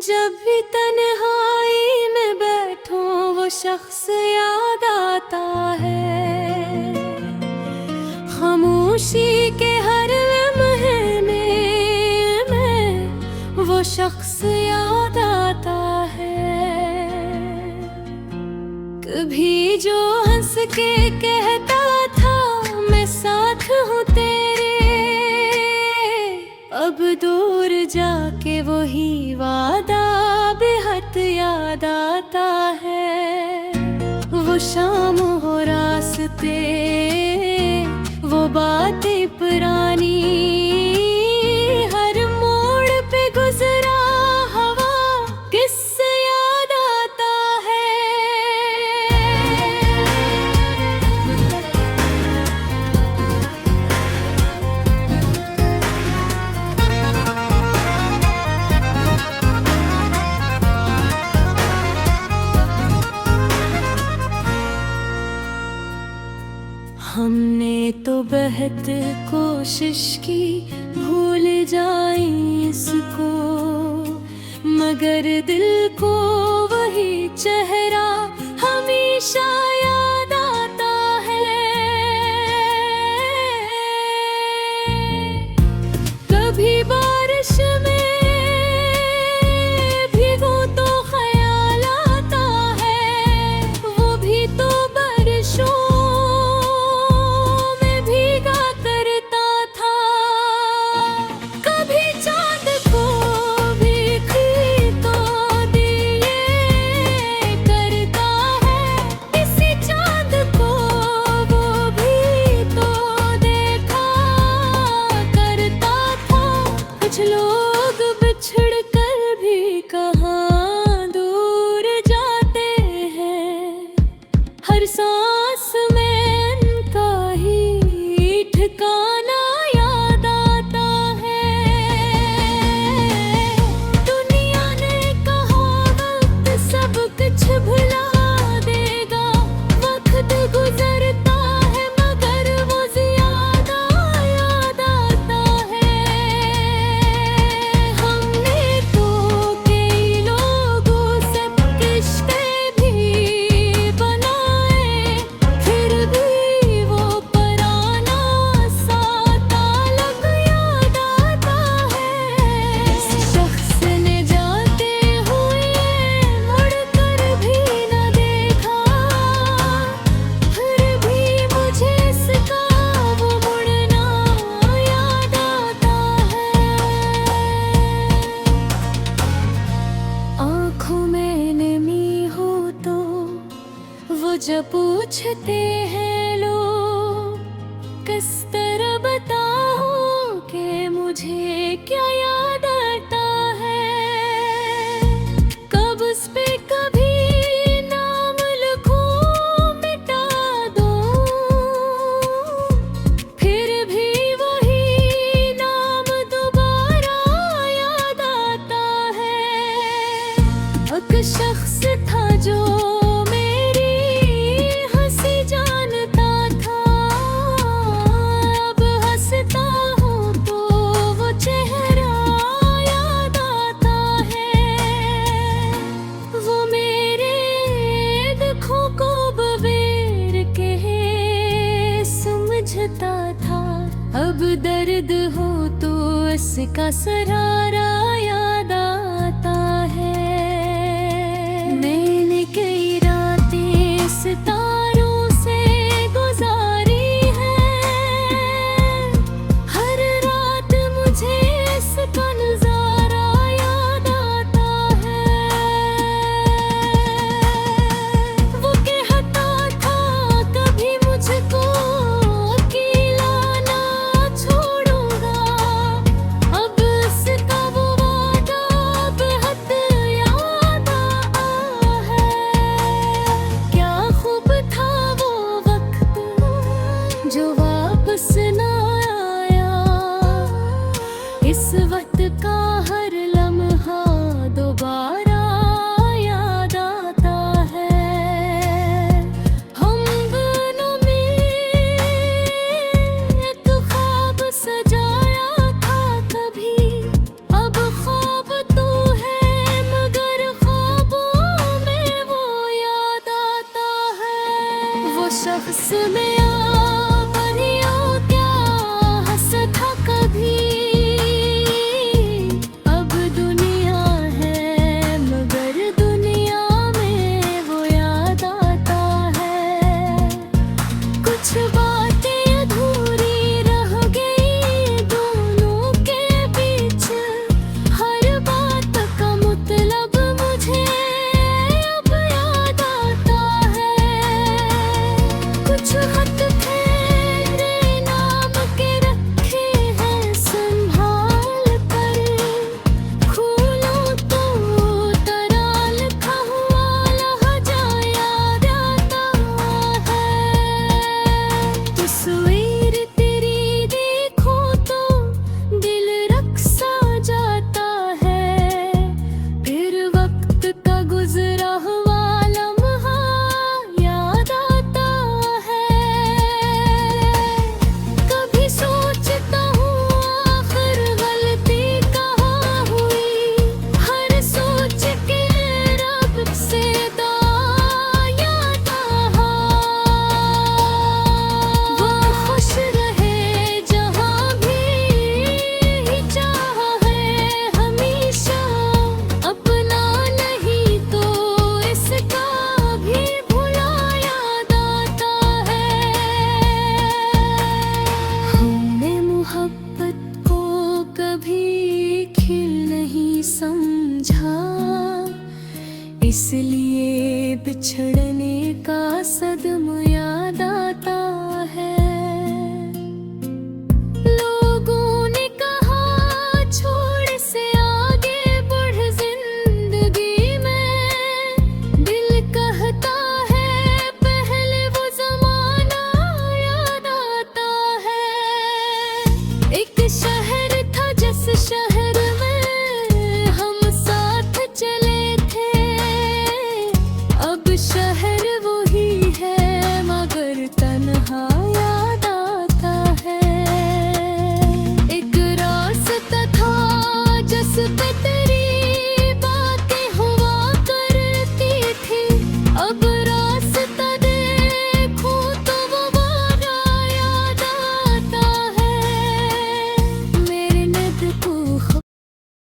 जब भी तन्हाई में बैठूं वो शख्स याद आता है। खामोशी के हर महीने में वो शख्स याद आता है। कभी जो हंस के कहता था मैं साथ हूँ तेरे, अब दूर जाके वही वादा बेहद याद आता है। वो शाम हो रास्ते, वो बातें पुरानी, हर मोड़ पे गुजरा हवा किससे याद आता है। हमने तो बहुत कोशिश की भूल जाए इसको, मगर दिल को वही चेहरा हमेशा याद आता है। कभी बारिश में भीगो तो ख्याल आता है, वो भी तो बारिशों लोग बिछड़ कर भी कहाँ दूर जाते हैं। हर सांस में उनका ही ठिकाना याद आता है। दुनिया ने कहा वक्त सब कुछ भुला देगा, वक्त गुजरता है मगर वो ज्यादा याद आता है। जब पूछते हैं लोग किस तरह बताऊं कि मुझे क्या याद आता है। कब उस पे कभी नाम लिखूं मिटा दूं, फिर भी वही नाम दोबारा याद आता है। एक शख्स था जो था। अब दर्द हो तो इसका सहारा याद आता है। मैंने कई रातें सितारों से गुजारी हैं, हर रात मुझे इसका नजारा याद आता है। वो कहता था कभी मुझको अकेला ना छोड़ूंगा, अब इसका इसलिए बिछड़ने का सदमा